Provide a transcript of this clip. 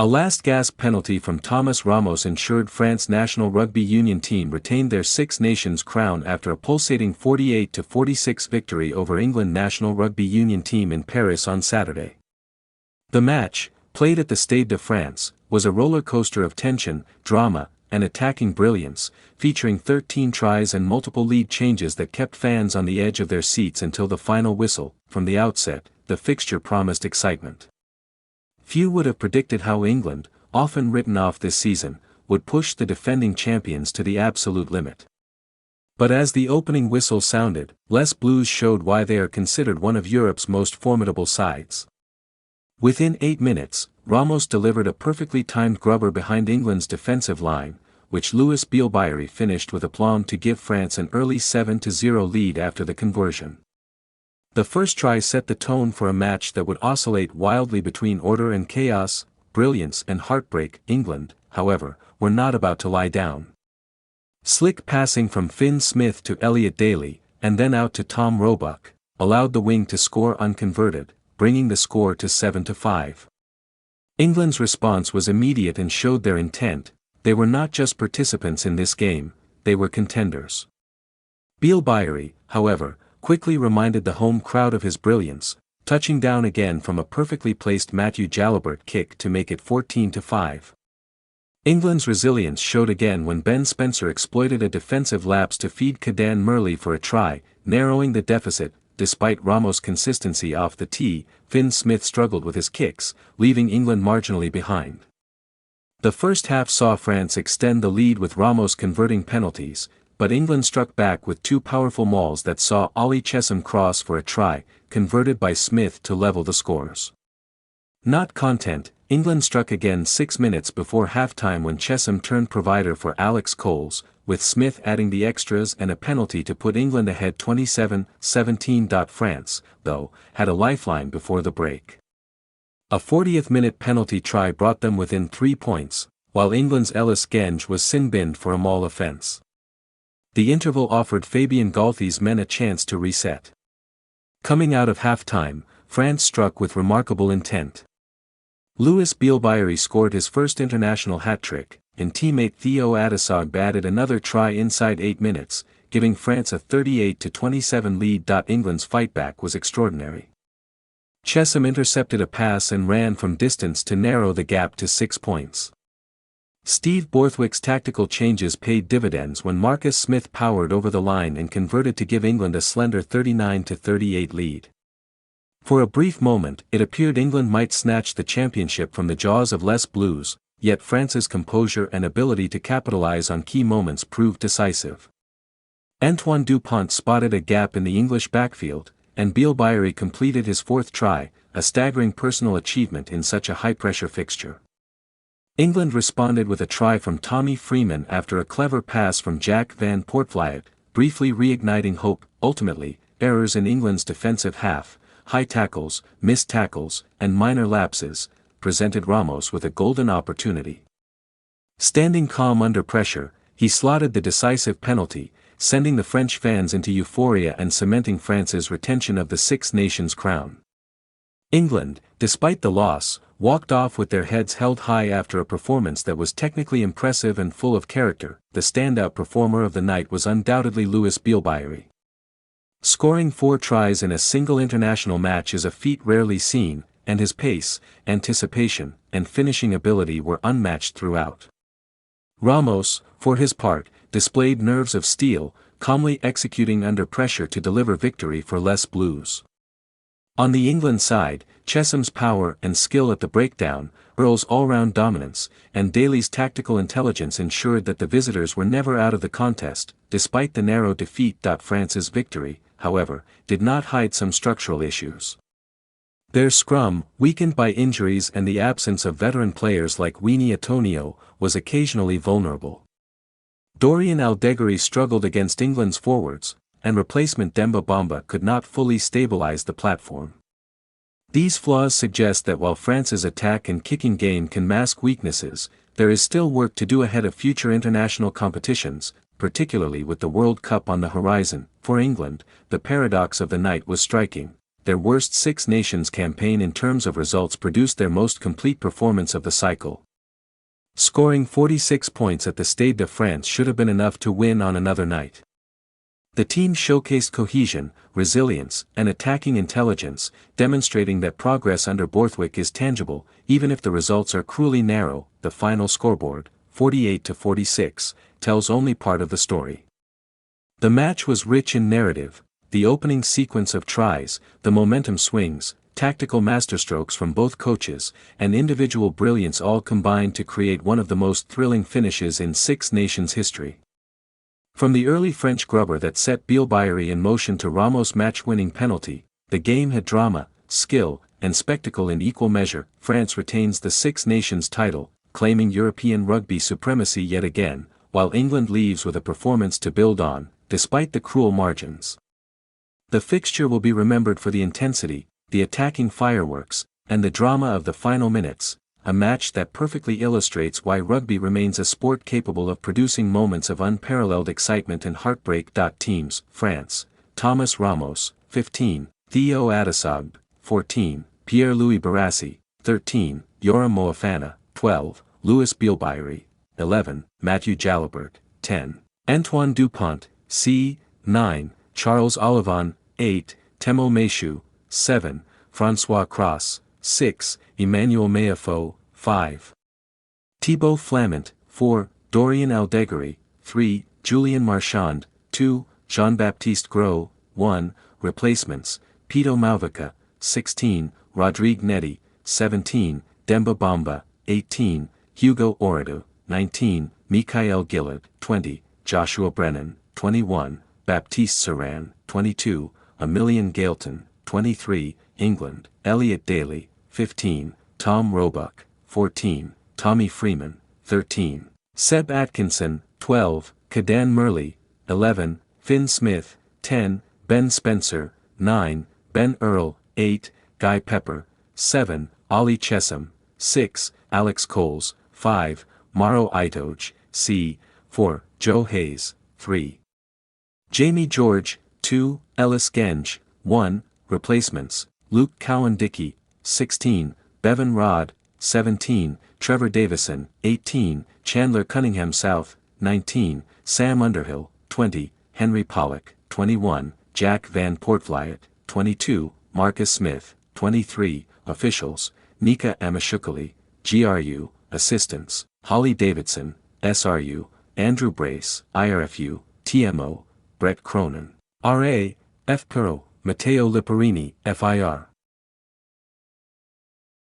A last-gasp penalty from Thomas Ramos ensured France national rugby union team retained their Six Nations crown after a pulsating 48-46 victory over England national rugby union team in Paris on Saturday. The match, played at the Stade de France, was a roller coaster of tension, drama, and attacking brilliance, featuring 13 tries and multiple lead changes that kept fans on the edge of their seats until the final whistle. From the outset, the fixture promised excitement. Few would have predicted how England, often written off this season, would push the defending champions to the absolute limit. But as the opening whistle sounded, Les Blues showed why they are considered one of Europe's most formidable sides. Within 8 minutes, Ramos delivered a perfectly timed grubber behind England's defensive line, which Bielle-Biarrey finished with aplomb to give France an early 7-0 lead after the conversion. The first try set the tone for a match that would oscillate wildly between order and chaos, brilliance and heartbreak. England, however, were not about to lie down. Slick passing from Fin Smith to Elliot Daly, and then out to Tom Roebuck, allowed the wing to score unconverted, bringing the score to 7-5. England's response was immediate and showed their intent. They were not just participants in this game, they were contenders. Bielle-Biarrey, however, quickly reminded the home crowd of his brilliance, touching down again from a perfectly placed Matthew Jalibert kick to make it 14-5. England's resilience showed again when Ben Spencer exploited a defensive lapse to feed Cadan Murley for a try, narrowing the deficit. Despite Ramos' consistency off the tee, Fin Smith struggled with his kicks, leaving England marginally behind. The first half saw France extend the lead with Ramos converting penalties, but England struck back with two powerful mauls that saw Ollie Chessum cross for a try, converted by Smith to level the scores. Not content, England struck again 6 minutes before halftime when Chessum turned provider for Alex Coles, with Smith adding the extras and a penalty to put England ahead 27-17. France, though, had a lifeline before the break. A 40th-minute penalty try brought them within 3 points, while England's Ellis Genge was sin-binned for a maul offence. The interval offered Fabien Galthi's men a chance to reset. Coming out of halftime, France struck with remarkable intent. Bielle-Biarrey scored his first international hat-trick, and teammate Theo Adesag added another try inside 8 minutes, giving France a 38-27 lead. England's fightback was extraordinary. Chessum intercepted a pass and ran from distance to narrow the gap to 6 points. Steve Borthwick's tactical changes paid dividends when Marcus Smith powered over the line and converted to give England a slender 39-38 lead. For a brief moment, it appeared England might snatch the championship from the jaws of Les Blues, yet France's composure and ability to capitalize on key moments proved decisive. Antoine Dupont spotted a gap in the English backfield, and Bielle-Biarrey completed his fourth try, a staggering personal achievement in such a high-pressure fixture. England responded with a try from Tommy Freeman after a clever pass from Jack van Poortvliet, briefly reigniting hope. Ultimately, errors in England's defensive half, high tackles, missed tackles, and minor lapses, presented Ramos with a golden opportunity. Standing calm under pressure, he slotted the decisive penalty, sending the French fans into euphoria and cementing France's retention of the Six Nations crown. England, despite the loss, walked off with their heads held high after a performance that was technically impressive and full of character. The standout performer of the night was undoubtedly Bielle-Biarrey. Scoring 4 tries in a single international match is a feat rarely seen, and his pace, anticipation, and finishing ability were unmatched throughout. Ramos, for his part, displayed nerves of steel, calmly executing under pressure to deliver victory for Les Blues. On the England side, Chessum's power and skill at the breakdown, Earl's all-round dominance, and Daly's tactical intelligence ensured that the visitors were never out of the contest. Despite the narrow defeat. France's victory, however, did not hide some structural issues. Their scrum, weakened by injuries and the absence of veteran players like Winnie Atonio, was occasionally vulnerable. Dorian Aldegheri struggled against England's forwards, and replacement Demba Bamba could not fully stabilize the platform. These flaws suggest that while France's attack and kicking game can mask weaknesses, there is still work to do ahead of future international competitions, particularly with the World Cup on the horizon. For England, the paradox of the night was striking. their worst Six Nations campaign in terms of results produced their most complete performance of the cycle. Scoring 46 points at the Stade de France should have been enough to win on another night. The team showcased cohesion, resilience, and attacking intelligence, demonstrating that progress under Borthwick is tangible, even if the results are cruelly narrow. The final scoreboard, 48-46, tells only part of the story. The match was rich in narrative, the opening sequence of tries, the momentum swings, tactical masterstrokes from both coaches, and individual brilliance all combined to create one of the most thrilling finishes in Six Nations history. From the early French grubber that set Bielle-Biarrey in motion to Ramos' match-winning penalty, the game had drama, skill, and spectacle in equal measure. France retains the Six Nations title, claiming European rugby supremacy yet again, while England leaves with a performance to build on, despite the cruel margins. The fixture will be remembered for the intensity, the attacking fireworks, and the drama of the final minutes, a match that perfectly illustrates why rugby remains a sport capable of producing moments of unparalleled excitement and heartbreak. Teams: France, Thomas Ramos, 15, Theo Adesagbe, 14, Pierre-Louis Barassi, 13, Yoram Moefana, 12, Louis Bielle-Biarrey, 11, Mathieu Jalibert, 10, Antoine Dupont, c. 9, Charles Olivon, 8, Temo Meshu, 7, François Cross, 6, Emmanuel Meafo, 5. Thibaut Flamant, 4, Dorian Aldeguerry, 3, Julien Marchand, 2, Jean-Baptiste Gros, 1, Replacements, Pito Malvica, 16, Rodrigue Neti, 17, Demba Bamba, 18, Hugo Oredo, 19, Mikael Gillard, 20, Joshua Brennan, 21, Baptiste Saran, 22, Emilian Gailton, 23, England, Elliot Daly, 15, Tom Roebuck, 14, Tommy Freeman, 13, Seb Atkinson, 12, Cadan Murley, 11, Fin Smith, 10, Ben Spencer, 9, Ben Earl, 8, Guy Pepper, 7, Ollie Chessum, 6, Alex Coles, 5, Maro Itoge, c. 4, Joe Hayes, 3. Jamie George, 2, Ellis Genge, 1, Replacements, Luke Cowan-Dickey, 16, Bevan Rod, 17, Trevor Davison, 18, Chandler Cunningham South, 19, Sam Underhill, 20, Henry Pollock, 21, Jack Van Portvliet, 22, Marcus Smith, 23, Officials, Nika Amashukali, GRU, Assistants, Holly Davidson, SRU, Andrew Brace, IRFU, TMO, Brett Cronin, RA, F. Perot, Matteo Liparini, FIR.